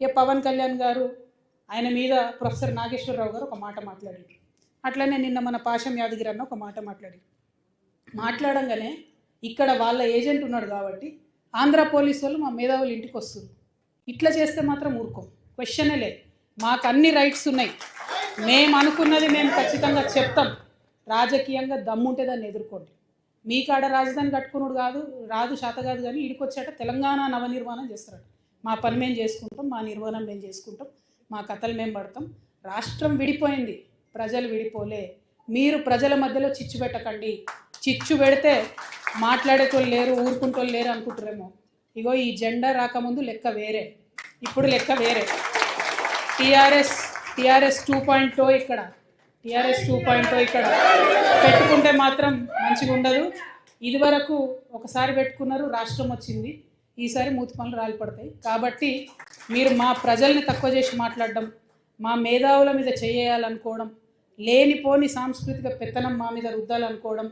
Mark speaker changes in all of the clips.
Speaker 1: ఇక పవన్ కళ్యాణ్ గారు ఆయన మీద ప్రొఫెసర్ నాగేశ్వరరావు గారు ఒక మాట మాట్లాడారు. అట్లనే నిన్న మన పాశం యాదగిరి అన్న ఒక మాట మాట్లాడంగానే ఇక్కడ వాళ్ళ ఏజెంట్ ఉన్నాడు కాబట్టి ఆంధ్ర పోలీసు వాళ్ళు మా మేధావులు ఇంటికి వస్తారు. ఇట్లా చేస్తే మాత్రం ఊరుకోం, క్వశ్చనే లేదు. మాకు అన్ని రైట్స్ ఉన్నాయి, మేము అనుకున్నది మేము ఖచ్చితంగా చెప్తాం. రాజకీయంగా దమ్ముంటే దాన్ని ఎదుర్కోండి. మీ కాడ రాజధాని కట్టుకున్నాడు రాదు శాత కాదు, కానీ ఇడికొచ్చాట తెలంగాణ నవనిర్మాణం చేస్తాడు. మా పని మేము చేసుకుంటాం, మా నిర్మాణం మేము చేసుకుంటాం, మా కథలు మేము పడతాం. రాష్ట్రం విడిపోయింది, ప్రజలు విడిపోలే. మీరు ప్రజల మధ్యలో చిచ్చు పెట్టకండి. చిచ్చు పెడితే మాట్లాడేటోళ్ళు లేరు, ఊరుకుంటోళ్ళు లేరు అనుకుంటారేమో. ఇగో ఈ జెండా రాకముందు లెక్క వేరే, ఇప్పుడు లెక్క వేరే. టీఆర్ఎస్ 2.0 ఇక్కడ, టీఆర్ఎస్ 2.0 ఇక్కడ పెట్టుకుంటే మాత్రం మంచిగా ఉండదు. ఇదివరకు ఒకసారి పెట్టుకున్నారు, రాష్ట్రం వచ్చింది. ఈసారి మూతి పనులు రాలిపడతాయి. కాబట్టి మీరు మా ప్రజల్ని తక్కువ చేసి మాట్లాడడం, మా మేధావుల మీద చేయాలనుకోవడం, లేనిపోని సాంస్కృతిక పెత్తనం మా మీద రుద్దాలనుకోవడం,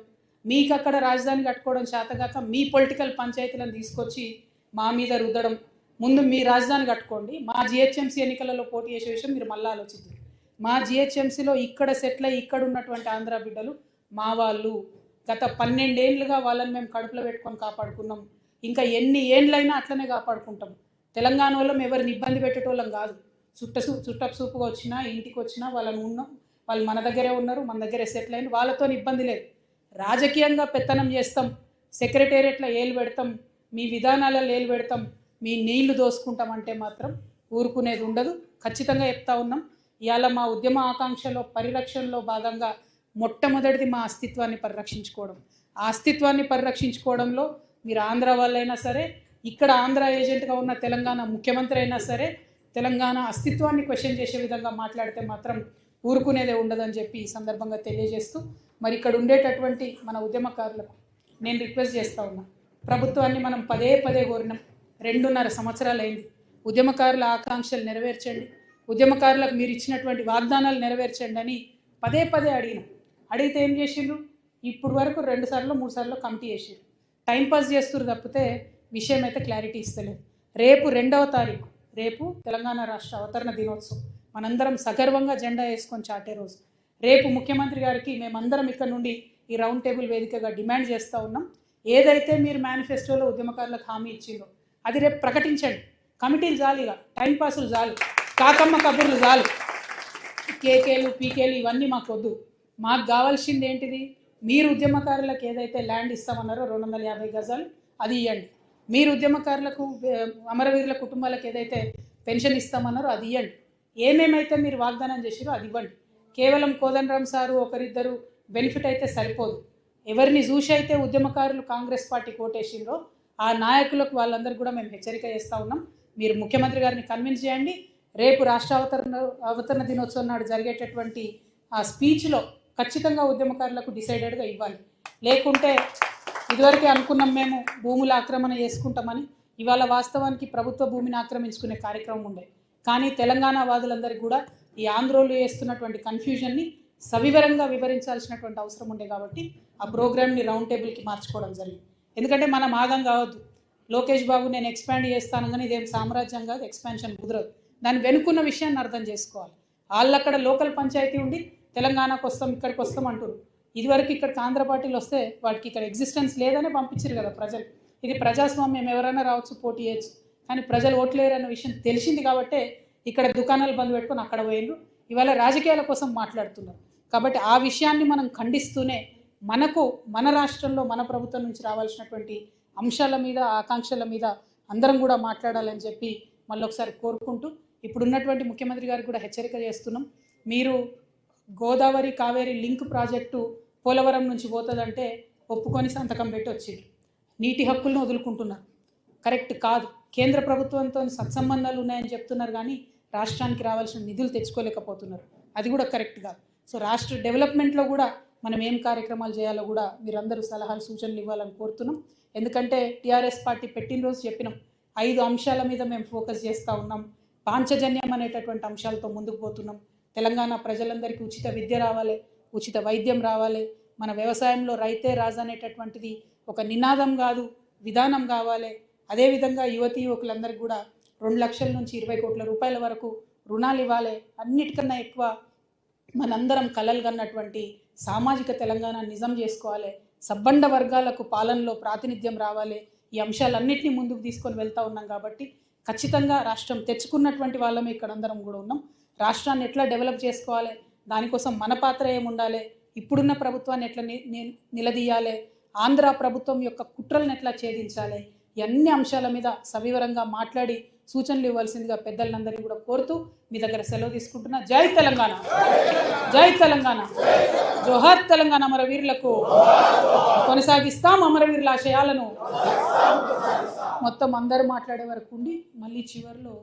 Speaker 1: మీకు అక్కడ రాజధాని కట్టుకోవడం చేతగాక మీ పొలిటికల్ పంచాయతీలను తీసుకొచ్చి మా మీద రుద్దడం. ముందు మీ రాజధాని కట్టుకోండి. మా జిహెచ్ఎంసీ ఎన్నికలలో పోటీ చేసే విషయం మీరు మళ్ళీ ఆలోచిద్దాం. మా జిహెచ్ఎంసీలో ఇక్కడ సెటిల్ అయ్యి ఇక్కడ ఉన్నటువంటి ఆంధ్ర బిడ్డలు మా వాళ్ళు. గత 12 ఏళ్ళుగా వాళ్ళని మేము కడుపులో పెట్టుకొని కాపాడుకున్నాం. ఇంకా ఎన్ని ఏళ్ళైనా అట్లనే కాపాడుకుంటాం. తెలంగాణ వాళ్ళం ఎవరిని ఇబ్బంది పెట్టేటోళ్ళం కాదు. చుట్టపు చూపుగా వచ్చినా ఇంటికి వచ్చినా వాళ్ళని ఉన్నాం, వాళ్ళు మన దగ్గరే ఉన్నారు, మన దగ్గరే సెటిల్ అయిన వాళ్ళతో ఇబ్బంది లేదు. రాజకీయంగా పెత్తనం చేస్తాం, సెక్రటేరియట్లో ఏలు పెడతాం, మీ విధానాలలో ఏలు పెడతాం, మీ నీళ్లు దోసుకుంటామంటే మాత్రం ఊరుకునేది ఉండదు. ఖచ్చితంగా చెప్తా ఉన్నాం. ఇవాళ మా ఉద్యమ ఆకాంక్షలో పరిరక్షణలో భాగంగా మొట్టమొదటిది మా అస్తిత్వాన్ని పరిరక్షించుకోవడం. ఆ అస్తిత్వాన్ని పరిరక్షించుకోవడంలో మీరు ఆంధ్ర వాళ్ళైనా సరే, ఇక్కడ ఆంధ్ర ఏజెంట్గా ఉన్న తెలంగాణ ముఖ్యమంత్రి అయినా సరే, తెలంగాణ అస్తిత్వాన్ని క్వశ్చన్ చేసే విధంగా మాట్లాడితే మాత్రం ఊరుకునేదే ఉండదని చెప్పి ఈ సందర్భంగా తెలియజేస్తూ, మరి ఇక్కడ ఉండేటటువంటి మన ఉద్యమకారులకు నేను రిక్వెస్ట్ చేస్తూ ఉన్నా. ప్రభుత్వాన్ని మనం పదే కోరినాం, 2.5 సంవత్సరాలు అయింది. ఉద్యమకారుల ఆకాంక్షలు నెరవేర్చండి, ఉద్యమకారులకు మీరు ఇచ్చినటువంటి వాగ్దానాలు నెరవేర్చండి అని పదే అడిగినాం. అడిగితే ఏం చేసిండ్రు? ఇప్పుడు వరకు 2 సార్లు 3 సార్లు కమిటీ చేసిండ్రు. టైంపాస్ చేస్తున్నారు తప్పితే విషయం అయితే క్లారిటీ ఇస్తలేదు. రేపు 2వ తారీఖు, రేపు తెలంగాణ రాష్ట్ర అవతరణ దినోత్సవం. మనందరం సగర్వంగా జెండా వేసుకొని చాటే రోజు. రేపు ముఖ్యమంత్రి గారికి మేమందరం ఇక్కడ నుండి ఈ రౌండ్ టేబుల్ వేదికగా డిమాండ్ చేస్తూ ఉన్నాం. ఏదైతే మీరు మేనిఫెస్టోలో ఉద్యమకారులకు హామీ ఇచ్చిందో అది రేపు ప్రకటించండి. కమిటీలు చాలు, ఇక టైంపాసులు చాలు, కాకమ్మ కబుర్లు చాలు, కేకేలు పీకేలు ఇవన్నీ మాకు వద్దు. మాకు కావాల్సింది ఏంటిది? మీరు ఉద్యమకారులకు ఏదైతే ల్యాండ్ ఇస్తామన్నారో 250 గజాలు అది ఇవ్వండి. మీరు ఉద్యమకారులకు అమరవీరుల కుటుంబాలకు ఏదైతే పెన్షన్ ఇస్తామన్నారో అది ఇవ్వండి. ఏమేమైతే మీరు వాగ్దానం చేసిరో అది ఇవ్వండి. కేవలం కోదండరామ్ సారు ఒకరిద్దరు బెనిఫిట్ అయితే సరిపోదు. ఎవరిని చూసి అయితే ఉద్యమకారులు కాంగ్రెస్ పార్టీ కోటేసిండ్రో ఆ నాయకులకు వాళ్ళందరూ కూడా మేము హెచ్చరిక చేస్తూ ఉన్నాం. మీరు ముఖ్యమంత్రి గారిని కన్విన్స్ చేయండి. రేపు రాష్ట్ర అవతరణ దినోత్సవం నాడు జరిగేటటువంటి ఆ స్పీచ్లో ఖచ్చితంగా ఉద్యమకారులకు డిసైడెడ్గా ఇవ్వాలి. లేకుంటే ఇదివరకే అనుకున్నాం మేము భూముల ఆక్రమణ చేసుకుంటామని, ఇవాళ వాస్తవానికి ప్రభుత్వ భూమిని ఆక్రమించుకునే కార్యక్రమం ఉండే. కానీ తెలంగాణ వాదులందరికీ కూడా ఈ ఆంధ్రోలు చేస్తున్నటువంటి కన్ఫ్యూజన్ని సవివరంగా వివరించాల్సినటువంటి అవసరం ఉండే కాబట్టి ఆ ప్రోగ్రామ్ని రౌండ్ టేబుల్కి మార్చుకోవడం జరిగింది. ఎందుకంటే మనం ఆగం కావద్దు. లోకేష్ బాబు నేను ఎక్స్పాండ్ చేస్తాను కానీ ఇదేం సామ్రాజ్యం కాదు, ఎక్స్పాన్షన్ కుదరదు. దాని వెనుకున్న విషయాన్ని అర్థం చేసుకోవాలి. వాళ్ళు అక్కడ లోకల్ పంచాయతీ ఉండి తెలంగాణకు వస్తాం ఇక్కడికి వస్తాం అంటారు. ఇదివరకు ఇక్కడికి ఆంధ్ర పార్టీలు వస్తే వాటికి ఇక్కడ ఎగ్జిస్టెన్స్ లేదనే పంపించారు కదా ప్రజలు. ఇది ప్రజాస్వామ్యం, ఎవరైనా రావచ్చు, పోటీ చేయొచ్చు. కానీ ప్రజలు ఓట్లేరు అన్న విషయం తెలిసింది కాబట్టే ఇక్కడ దుకాణాలు బంద్ పెట్టుకొని అక్కడ పోయిండ్రు. ఇవాళ రాజకీయాల కోసం మాట్లాడుతున్నారు. కాబట్టి ఆ విషయాన్ని మనం ఖండిస్తూనే మన రాష్ట్రంలో మన ప్రభుత్వం నుంచి రావాల్సినటువంటి అంశాల మీద, ఆకాంక్షల మీద అందరం కూడా మాట్లాడాలని చెప్పి మళ్ళీ ఒకసారి కోరుకుంటూ, ఇప్పుడున్నటువంటి ముఖ్యమంత్రి గారికి కూడా హెచ్చరిక చేస్తున్నాం. మీరు గోదావరి కావేరి లింక్ ప్రాజెక్టు పోలవరం నుంచి పోతుందంటే ఒప్పుకొని సంతకం పెట్టి వచ్చిండ్రు. నీటి హక్కులను వదులుకుంటున్నారు. కరెక్ట్ కాదు. కేంద్ర ప్రభుత్వంతో సత్సంబంధాలు ఉన్నాయని చెప్తున్నారు కానీ రాష్ట్రానికి రావాల్సిన నిధులు తెచ్చుకోలేకపోతున్నారు. అది కూడా కరెక్ట్ కాదు. సో రాష్ట్ర డెవలప్మెంట్లో కూడా మనం ఏం కార్యక్రమాలు చేయాలో కూడా మీరందరూ సలహాలు సూచనలు ఇవ్వాలని కోరుతున్నాం. ఎందుకంటే టీఆర్ఎస్ పార్టీ పెట్టిన రోజు చెప్పినాం 5 అంశాల మీద మేము ఫోకస్ చేస్తూ ఉన్నాం. పాంచజన్యం అనేటటువంటి అంశాలతో ముందుకు పోతున్నాం. తెలంగాణ ప్రజలందరికీ ఉచిత విద్య రావాలి, ఉచిత వైద్యం రావాలి, మన వ్యవసాయంలో రైతే రాజు అనేటటువంటిది ఒక నినాదం కాదు, విధానం కావాలి. అదేవిధంగా యువతీ యువకులందరికీ కూడా 2 లక్షల నుంచి 20 కోట్ల రూపాయల వరకు రుణాలు ఇవ్వాలి. అన్నిటికన్నా ఎక్కువ మనందరం కలలు కన్నటువంటి సామాజిక తెలంగాణ నిజం చేసుకోవాలి. సబ్బండ వర్గాలకు పాలనలో ప్రాతినిధ్యం రావాలి. ఈ అంశాలన్నింటినీ ముందుకు తీసుకొని వెళ్తూ ఉన్నాం కాబట్టి ఖచ్చితంగా రాష్ట్రం తెచ్చుకున్నటువంటి వాళ్ళమే ఇక్కడ అందరం కూడా ఉన్నాం. రాష్ట్రాన్ని ఎట్లా డెవలప్ చేసుకోవాలి, దానికోసం మన పాత్ర ఏముండాలి, ఇప్పుడున్న ప్రభుత్వాన్ని ఎట్లా నిలదీయాలి, ఆంధ్ర ప్రభుత్వం యొక్క కుట్రలను ఎట్లా ఛేదించాలి, ఈ అన్ని అంశాల మీద సవివరంగా మాట్లాడి సూచనలు ఇవ్వాల్సిందిగా పెద్దలందరినీ కూడా కోరుతూ మీ దగ్గర సెలవు తీసుకుంటున్నా. జై తెలంగాణ, జై తెలంగాణ, జోహార్ తెలంగాణ అమరవీరులకు. కొనసాగిస్తాం అమరవీరుల ఆశయాలను. మొత్తం అందరూ మాట్లాడే వరకు ఉండి మళ్ళీ చివరిలో